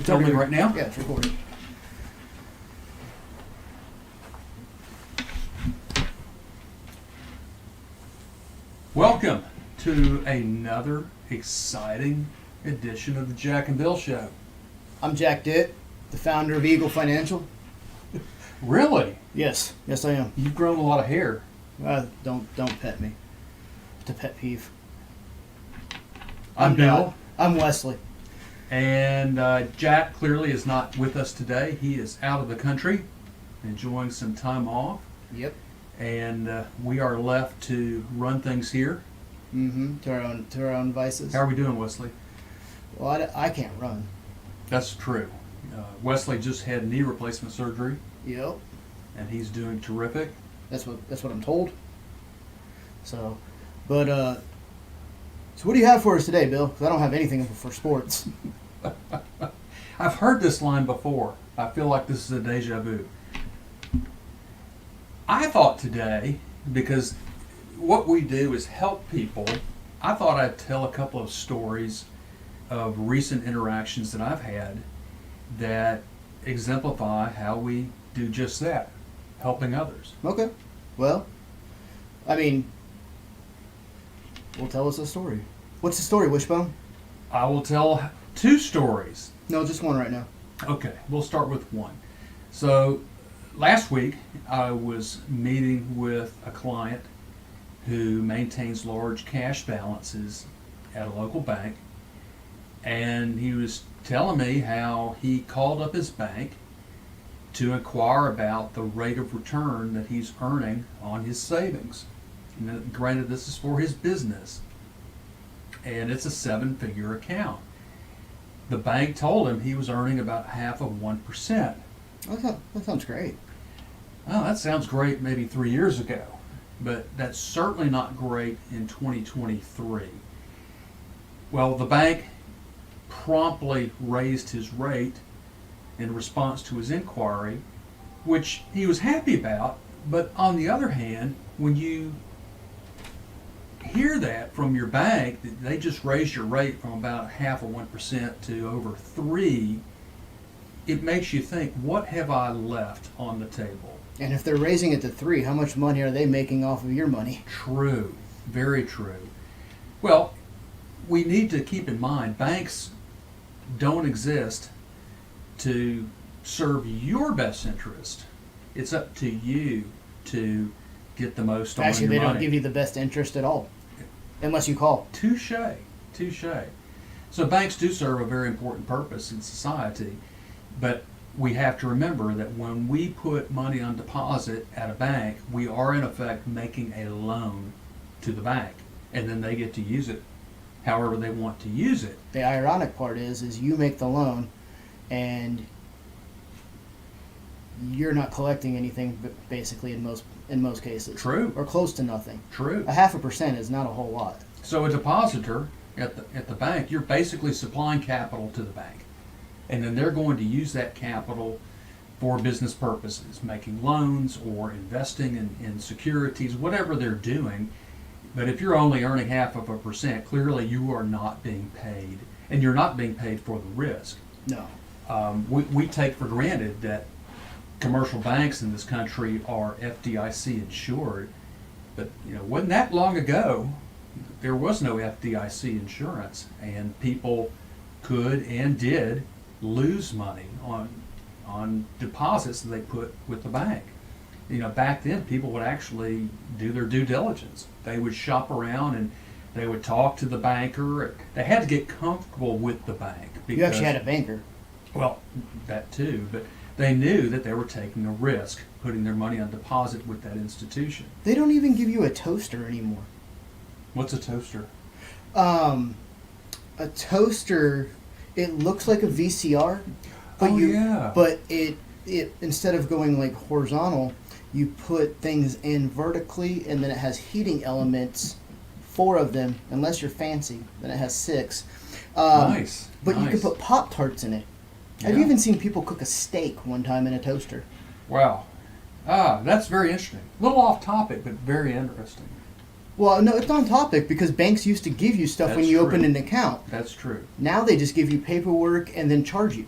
Tell me right now. Yeah, it's recording. Welcome to another exciting edition of the Jack and Bill Show. I'm Jack Ditt, the founder of Eagle Financial. Really? Yes, I am. You've grown a lot of hair. Don't pet me. It's a pet peeve. I'm Bill. I'm Wesley. And Jack clearly is not with us today. He is out of the country, enjoying some time off. Yep. And we are left to run things here. Mm-hmm. To our own vices. How are we doing, Wesley? Well, I can't run. That's true. Wesley just had knee replacement surgery. Yep. And he's doing terrific. That's what I'm told. So, but so what do you have for us today, Bill? Because I don't have anything for sports. I've heard this line before. I feel like this is a deja vu. I thought today, because what we do is help people, I thought I'd tell a couple of stories of recent interactions that I've had that exemplify how we do just that, helping others. Okay. Well, I mean, well, tell us a story. What's the story, Wishbone? I will tell two stories. No, just one right now. Okay, we'll start with one. So last week I was meeting with a client who maintains large cash balances at a local bank, and he was telling me how he called up his bank to inquire about the rate of return that he's earning on his savings. And granted, this is for his business, and it's a 7-figure account. The bank told him he was earning about 0.5%. That sounds great. Oh, that sounds great maybe 3 years ago, but that's certainly not great in 2023. Well, the bank promptly raised his rate in response to his inquiry, which he was happy about. But on the other hand, when you hear that from your bank, that they just raised your rate from about 0.5% to over 3%, it makes you think, what have I left on the table? And if they're raising it to 3, how much money are they making off of your money? True. Very true. Well, we need to keep in mind, banks don't exist to serve your best interest. It's up to you to get the most on your money. Actually, they don't give you the best interest at all, unless you call. Touche. So banks do serve a very important purpose in society, but we have to remember that when we put money on deposit at a bank, we are in effect making a loan to the bank, and then they get to use it however they want to use it. The ironic part is you make the loan, and you're not collecting anything, basically in most cases. True. Or close to nothing. True. 0.5% is not a whole lot. So a depositor at the bank, you're basically supplying capital to the bank, and then they're going to use that capital for business purposes, making loans or investing in securities, whatever they're doing. But if you're only earning 0.5%, clearly you are not being paid, and you're not being paid for the risk. No. We take for granted that commercial banks in this country are FDIC insured, but wasn't that long ago there was no FDIC insurance, and people could and did lose money on deposits that they put with the bank. Back then people would actually do their due diligence. They would shop around and they would talk to the banker. They had to get comfortable with the bank. You actually had a banker. Well, that too, but they knew that they were taking a risk putting their money on deposit with that institution. They don't even give you a toaster anymore. What's a toaster? A toaster, it looks like a VCR, but but it instead of going like horizontal, you put things in vertically, and then it has heating elements, 4 of them, unless you're fancy, then it has 6. Nice. But you can put Pop-Tarts in it. Yeah. I've even seen people cook a steak one time in a toaster. Wow. That's very interesting. A little off topic, but very interesting. Well, no, it's on topic because banks used to give you stuff when That's you true. opened an account. That's true. Now they just give you paperwork and then charge you.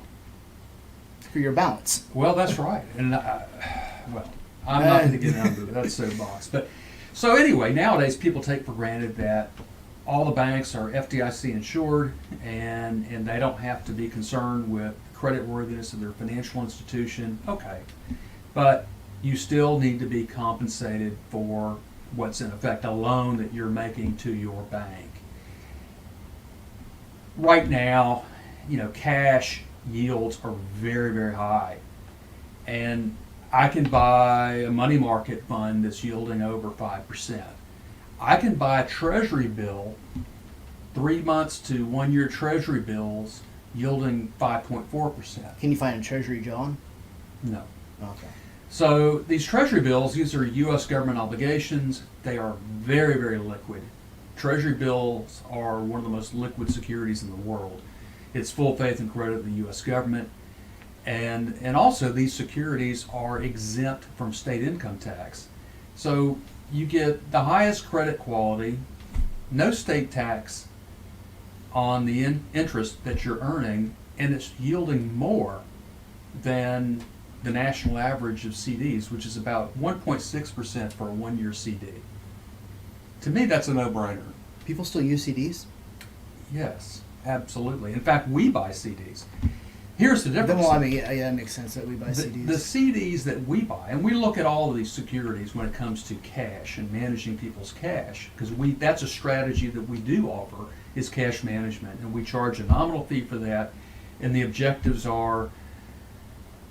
for your balance. Well, that's right. And I'm not going to get under that soapbox. But so anyway, nowadays people take for granted that all the banks are FDIC insured, and they don't have to be concerned with credit worthiness of their financial institution. Okay, but you still need to be compensated for what's in effect a loan that you're making to your bank. Right now, cash yields are very, very high, and I can buy a money market fund that's yielding over 5%. I can buy a treasury bill, 3 months to 1 year treasury bills yielding 5.4%. Can you find a treasury, John? No. Okay. So these treasury bills, these are U.S. government obligations. They are very, very liquid. Treasury bills are one of the most liquid securities in the world. It's full faith and credit of the U.S. government. And also these securities are exempt from state income tax. So you get the highest credit quality, no state tax on the interest that you're earning, and it's yielding more than the national average of CDs, which is about 1.6% for a 1 year CD. To me, that's a no-brainer. People still use CDs? Yes, absolutely. In fact, we buy CDs. Here's the difference. Well, I mean, yeah, that makes sense that we buy CDs. The CDs that we buy, and we look at all of these securities when it comes to cash and managing people's cash, because that's a strategy that we do offer, is cash management, and we charge a nominal fee for that, and the objectives are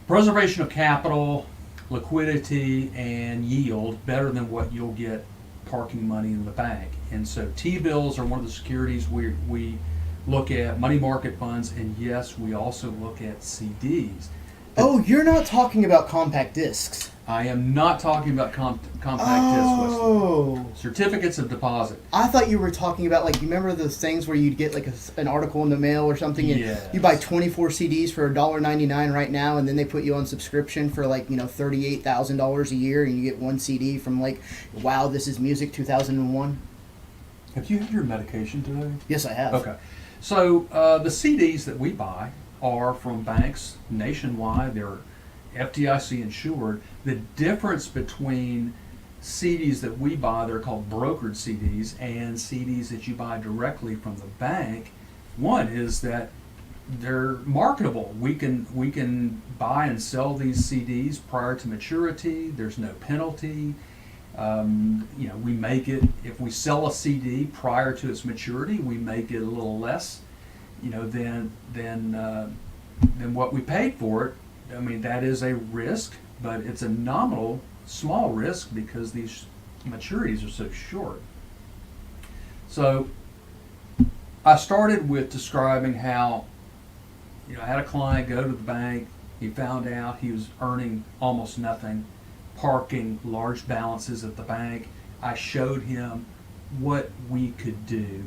preservation of capital, liquidity, and yield better than what you'll get parking money in the bank. And so T-bills are one of the securities we look at, money market funds, and yes, we also look at CDs. Oh, you're not talking about compact discs. I am not talking about compact discs, Wesley. Certificates of deposit. I thought you were talking about, you remember those things where you'd get an article in the mail or something, and Yes. you buy 24 CDs for $1.99 right now, and then they put you on subscription for $38,000 a year, and you get one CD from Wow, This Is Music 2001. Have you had your medication today? Yes, I have. Okay. So the CDs that we buy are from banks nationwide. They're FDIC insured. The difference between CDs that we buy, they're called brokered CDs, and CDs that you buy directly from the bank, one is that they're marketable. We can buy and sell these CDs prior to maturity. There's no penalty. We make it, if we sell a CD prior to its maturity, we make it a little less, than what we paid for it. I mean, that is a risk, but it's a nominal, small risk because these maturities are so short. So I started with describing how, I had a client go to the bank. He found out he was earning almost nothing, parking large balances at the bank. I showed him what we could do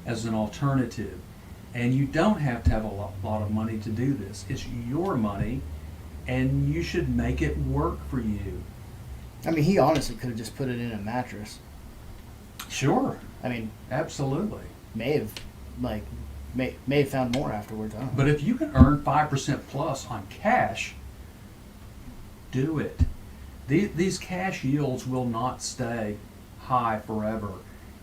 as an alternative. And you don't have to have a lot of money to do this. It's your money, and you should make it work for you. I mean, he honestly could have just put it in a mattress. Sure. I mean, absolutely. May have found more afterwards. I don't know. But if you can earn 5% plus on cash, do it. These cash yields will not stay high forever.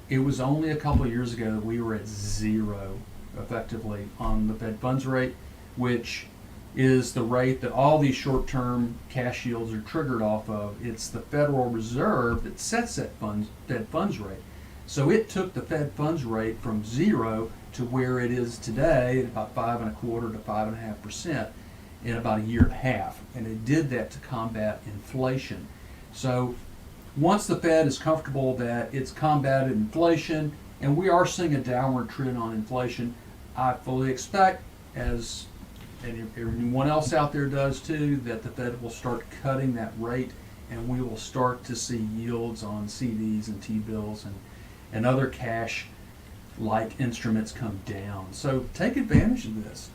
It was only a couple of years ago that we were at zero, effectively, on the Fed funds rate, which is the rate that all these short-term cash yields are triggered off of. It's the Federal Reserve that sets that Fed funds rate. So it took the Fed funds rate from zero to where it is today at about 5.25% to 5.5% in about a year and a half. And it did that to combat inflation. So once the Fed is comfortable that it's combated inflation, and we are seeing a downward trend on inflation, I fully expect, as everyone else out there does too, that the Fed will start cutting that rate, and we will start to see yields on CDs and T-bills and other cash-like instruments come down. So take advantage of this.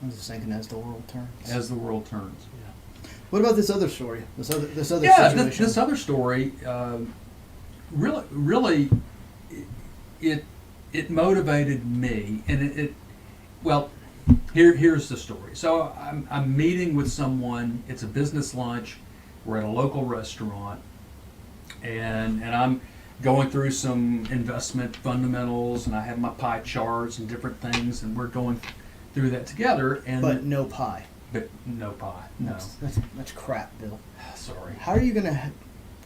I was just thinking as the world turns. As the world turns, yeah. What about this other story? This other situation? This other story, really, it motivated me, and Here's the story. So I'm meeting with someone. It's a business lunch. We're at a local restaurant, and I'm going through some investment fundamentals, and I have my pie charts and different things, and we're going through that together. And But no pie. but no pie. No, That's crap, Bill. sorry. How are you going to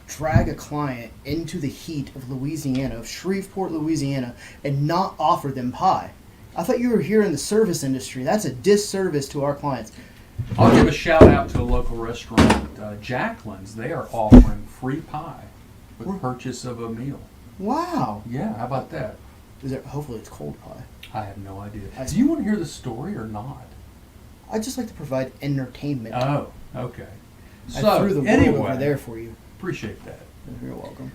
drag a client into the heat of Louisiana, of Shreveport, Louisiana, and not offer them pie? I thought you were here in the service industry. That's a disservice to our clients. I'll give a shout out to a local restaurant, Jacqueline's. They are offering free pie with purchase of a meal. Wow. Yeah, how about that? Hopefully it's cold pie. I have no idea. Do you want to hear the story or not? I just like to provide entertainment. Oh, okay. I So threw the world anyway, over there for you. appreciate that. You're welcome.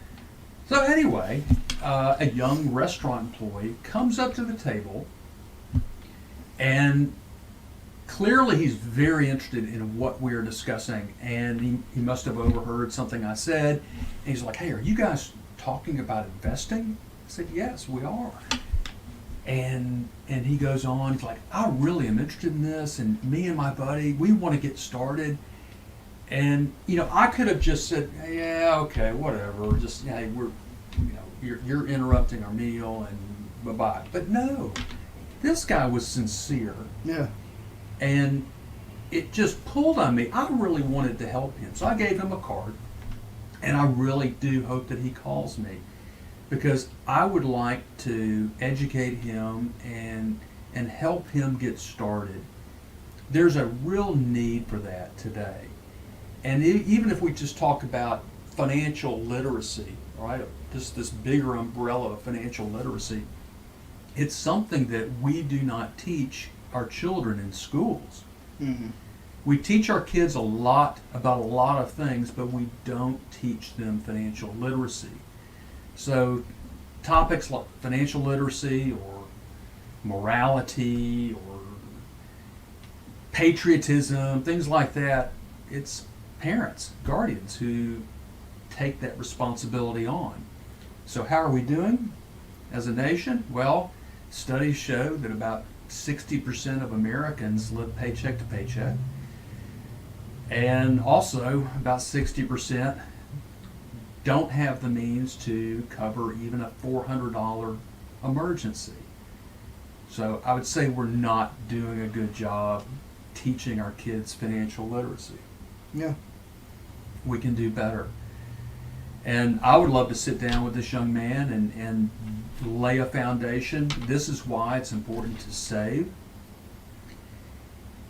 So anyway, a young restaurant employee comes up to the table, and clearly he's very interested in what we're discussing, and he must have overheard something I said, and he's like, "Hey, are you guys talking about investing?" I said, "Yes, we are." And he goes on, he's like, "I really am interested in this, and me and my buddy, we want to get started." And I could have just said, "Yeah, okay, whatever. Just you're interrupting our meal and bye bye." But no, this guy was sincere, Yeah. and it just pulled on me. I really wanted to help him, so I gave him a card, and I really do hope that he calls me, because I would like to educate him and help him get started. There's a real need for that today. And even if we just talk about financial literacy, right, just this bigger umbrella of financial literacy, it's something that we do not teach our children in schools. Mm-hmm. We teach our kids a lot about a lot of things, but we don't teach them financial literacy. So topics like financial literacy or morality or patriotism, things like that, it's parents, guardians who take that responsibility on. So how are we doing as a nation? Well, studies show that about 60% of Americans live paycheck to paycheck, and also about 60% don't have the means to cover even a $400 emergency. So I would say we're not doing a good job teaching our kids financial literacy. Yeah. We can do better. And I would love to sit down with this young man and lay a foundation. This is why it's important to save.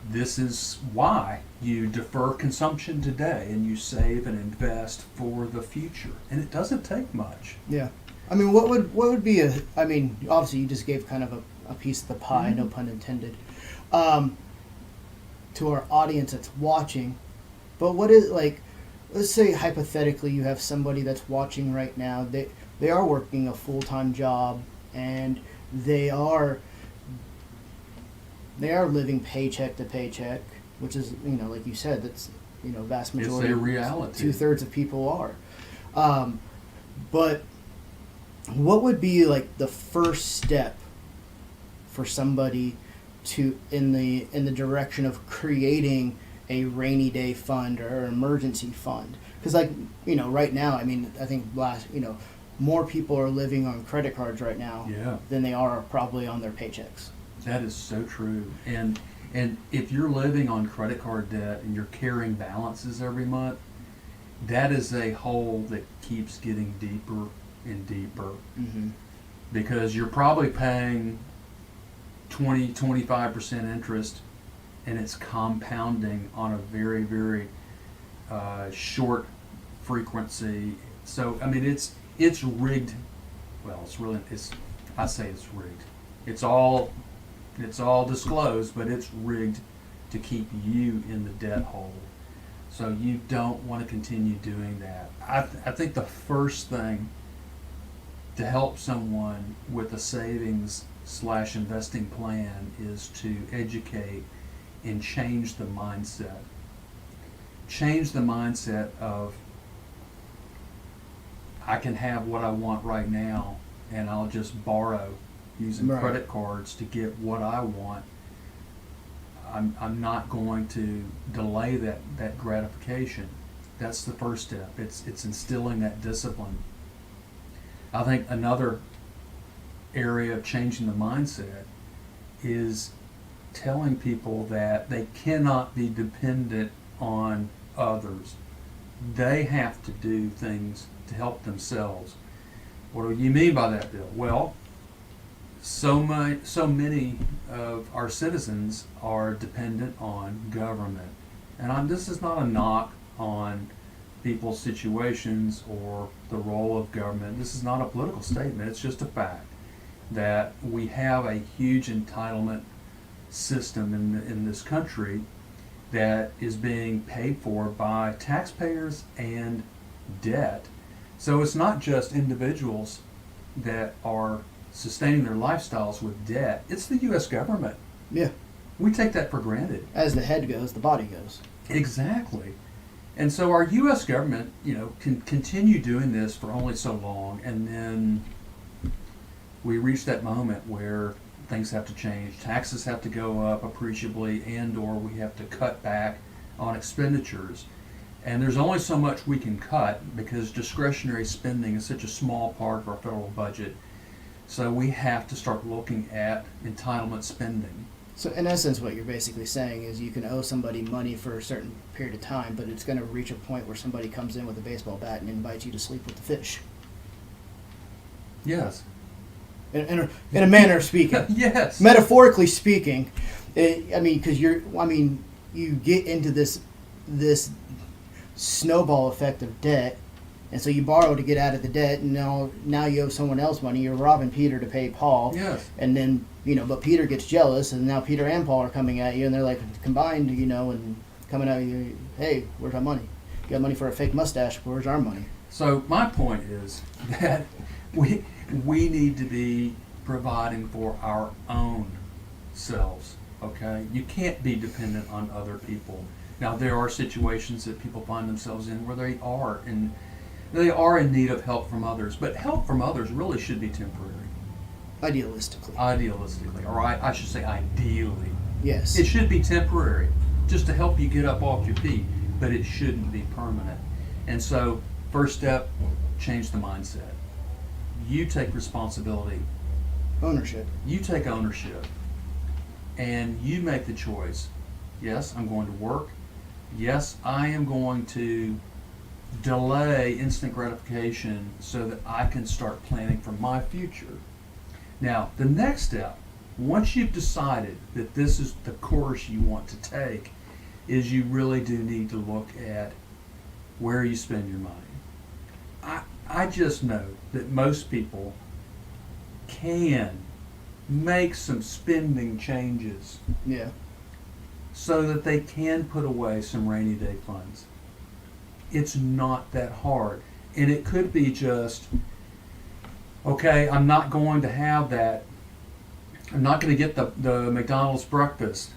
This is why you defer consumption today and you save and invest for the future. And it doesn't take much. Yeah. I mean, what would be obviously you just gave kind of a piece of the pie, no pun intended, to our audience that's watching. But what is, like, let's say hypothetically you have somebody that's watching right now. They are working a full-time job and they are living paycheck to paycheck, which is, like you said, that's, vast majority. It's a reality. 2/3 of people are. But what would be like the first step for somebody to in the direction of creating a rainy day fund or an emergency fund? Because right now, I think more people are living on credit cards right now than they are probably on their paychecks. That is so true. And if you're living on credit card debt and you're carrying balances every month, that is a hole that keeps getting deeper and deeper. Mm-hmm. Because you're probably paying 25% interest, and it's compounding on a very, very short frequency. So it's rigged. Well, I say it's rigged. It's all disclosed, but it's rigged to keep you in the debt hole. So you don't want to continue doing that. I think the first thing to help someone with a savings/investing plan is to educate and change the mindset. Change the mindset of, I can have what I want right now and I'll just borrow using credit cards to get what I want. I'm not going to delay that gratification. That's the first step. It's instilling that discipline. I think another area of changing the mindset is telling people that they cannot be dependent on others. They have to do things to help themselves. What do you mean by that, Bill? Well, so many of our citizens are dependent on government. And this is not a knock on people's situations or the role of government. This is not a political statement. It's just a fact that we have a huge entitlement system in this country that is being paid for by taxpayers and debt. So it's not just individuals that are sustaining their lifestyles with debt. It's the U.S. government. Yeah. We take that for granted. As the head goes, the body goes. Exactly. And so our U.S. government, can continue doing this for only so long, and then we reach that moment where things have to change. Taxes have to go up appreciably, and/or we have to cut back on expenditures. And there's only so much we can cut because discretionary spending is such a small part of our federal budget. So we have to start looking at entitlement spending. So in essence, what you're basically saying is you can owe somebody money for a certain period of time, but it's going to reach a point where somebody comes in with a baseball bat and invites you to sleep with the fish. Yes. In a manner of speaking. Yes. Metaphorically speaking, because you get into this snowball effect of debt, and so you borrow to get out of the debt, and now you owe someone else money. You're robbing Peter to pay Paul. Yes. And then but Peter gets jealous, and now Peter and Paul are coming at you, and they're like combined, and coming at you. Hey, where's our money? You got money for a fake mustache. Where's our money? So my point is that we need to be providing for our own selves. Okay, you can't be dependent on other people. Now there are situations that people find themselves in where they are in need of help from others, but help from others really should be temporary. Idealistically, or I should say ideally. Yes. It should be temporary, just to help you get up off your feet, but it shouldn't be permanent. And so, first step, change the mindset. You take responsibility. Ownership. You take ownership. And you make the choice. Yes, I'm going to work. Yes, I am going to delay instant gratification so that I can start planning for my future. Now, the next step, once you've decided that this is the course you want to take, is you really do need to look at where you spend your money. I just know that most people can make some spending changes. Yeah. So that they can put away some rainy day funds. It's not that hard. And it could be just, okay, I'm not going to have that. I'm not going to get the McDonald's breakfast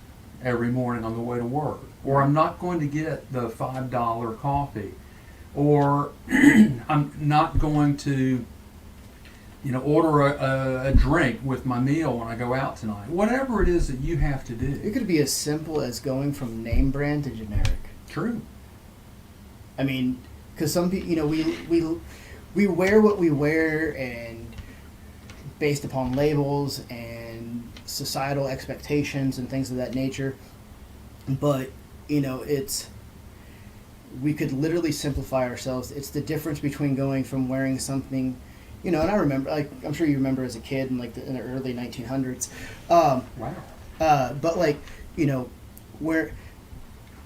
every morning on the way to work. Or I'm not going to get the $5 coffee. Or I'm not going to order a drink with my meal when I go out tonight. Whatever it is that you have to do. It could be as simple as going from name brand to generic. True. I mean, because some people, we wear what we wear, and based upon labels and societal expectations and things of that nature. But we could literally simplify ourselves. It's the difference between going from wearing something. And I remember, I'm sure you remember as a kid in the early 1900s. Wow. But where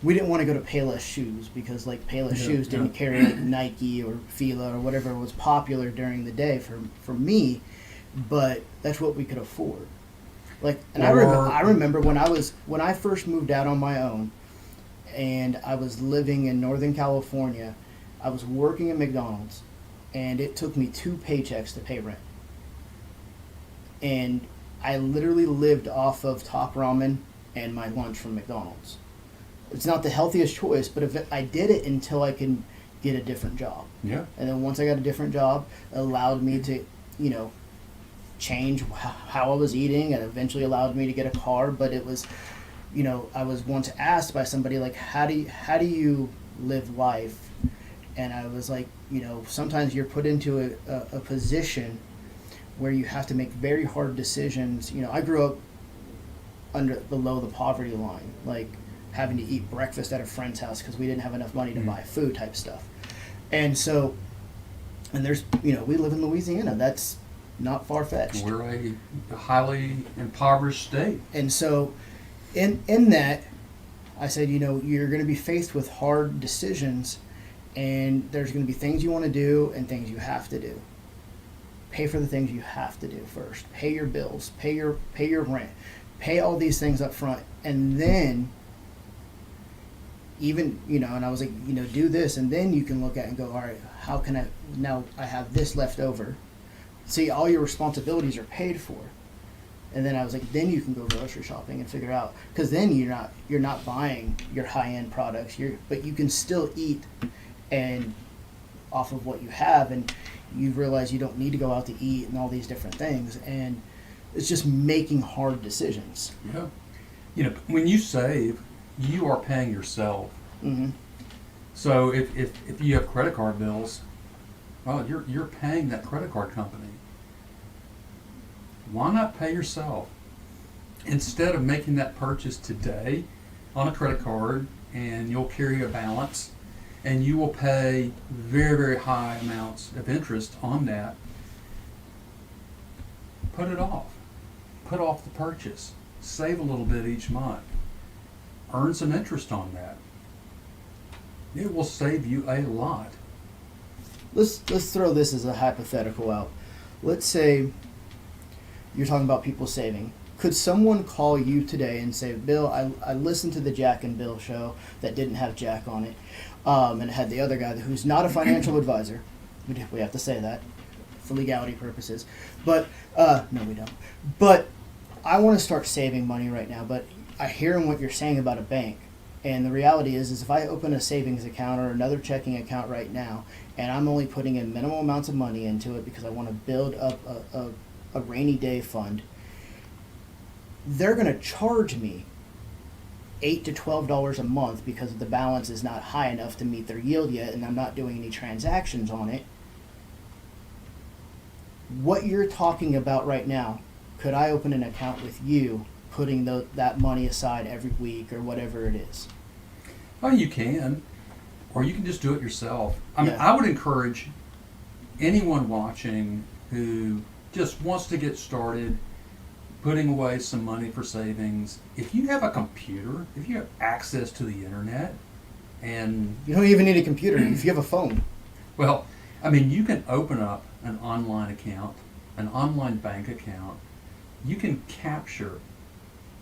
we didn't want to go to Payless shoes because Payless shoes didn't carry Nike or Fila or whatever was popular during the day for me, but that's what we could afford. I remember when I first moved out on my own, and I was living in Northern California. I was working at McDonald's. And it took me 2 paychecks to pay rent. And I literally lived off of Top Ramen and my lunch from McDonald's. It's not the healthiest choice, but I did it until I could get a different job. Yeah. And then once I got a different job, it allowed me to, change how I was eating, and eventually allowed me to get a car. But it was, I was once asked by somebody like, how do you live life? And I was like, sometimes you're put into a position where you have to make very hard decisions. I grew up below the poverty line, like having to eat breakfast at a friend's house because we didn't have enough money to buy food type stuff. And so, and there's, we live in Louisiana. That's not far-fetched. We're a highly impoverished state. And so in that, I said, you're going to be faced with hard decisions, and there's going to be things you want to do and things you have to do. Pay for the things you have to do first. Pay your bills, pay your rent, pay all these things up front, and then even, and I was like, do this, and then you can look at it and go, all right, how can I have this left over. See, all your responsibilities are paid for. And then I was like, then you can go grocery shopping and figure out, because then you're not buying your high-end products, but you can still eat and off of what you have, and you realize you don't need to go out to eat and all these different things, and it's just making hard decisions. Yeah. When you save, you are paying yourself. Mm-hmm. So if you have credit card bills, well, you're paying that credit card company. Why not pay yourself? Instead of making that purchase today on a credit card, and you'll carry a balance, and you will pay very, very high amounts of interest on that, put it off. Put off the purchase. Save a little bit each month. Earn some interest on that. It will save you a lot. Let's throw this as a hypothetical out. Let's say you're talking about people saving. Could someone call you today and say, Bill, I listened to the Jack and Bill show that didn't have Jack on it, and it had the other guy who's not a financial advisor. We have to say that for legality purposes. But, no, we don't. But I want to start saving money right now, but I hear what you're saying about a bank. And the reality is if I open a savings account or another checking account right now, and I'm only putting in minimal amounts of money into it because I want to build up a rainy day fund, they're going to charge me $8 to $12 a month because the balance is not high enough to meet their yield yet, and I'm not doing any transactions on it. What you're talking about right now, could I open an account with you, putting that money aside every week or whatever it is? Oh, you can. Or you can just do it yourself. I mean, Yeah. I would encourage anyone watching who just wants to get started putting away some money for savings. If you have a computer, if you have access to the internet, and You don't even need a computer if you have a phone. well, I mean, you can open up an online account, an online bank account. You can capture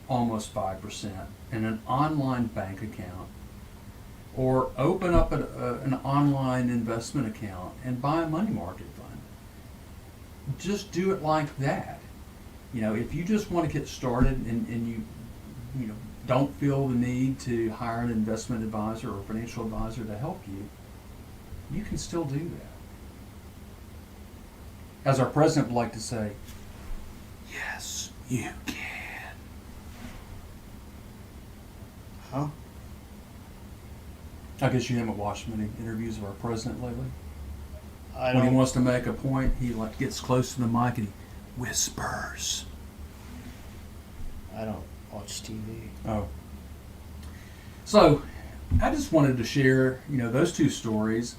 almost 5% in an online bank account, or open up an online investment account and buy a money market fund. Just do it like that. If you just want to get started and you don't feel the need to hire an investment advisor or financial advisor to help you, you can still do that. As our president would like to say, yes, you can. Huh? I guess you haven't watched many interviews of our president lately. I When he don't. wants to make a point, he gets close to the mic and he whispers. I don't watch TV. Oh. So, I just wanted to share, those two stories.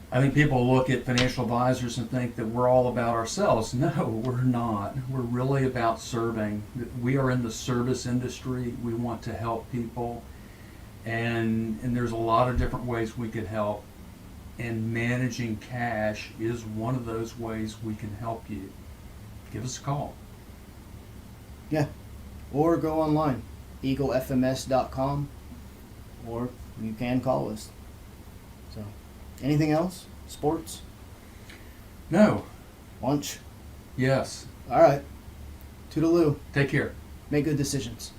I think people look at financial advisors and think that we're all about ourselves. No, we're not. We're really about serving. We are in the service industry. We want to help people. And there's a lot of different ways we could help. And managing cash is one of those ways we can help you. Give us a call. Yeah. Or go online, eaglefms.com, or you can call us. So, anything else? Sports? No. Lunch? Yes. All right. Toodaloo. Take care. Make good decisions.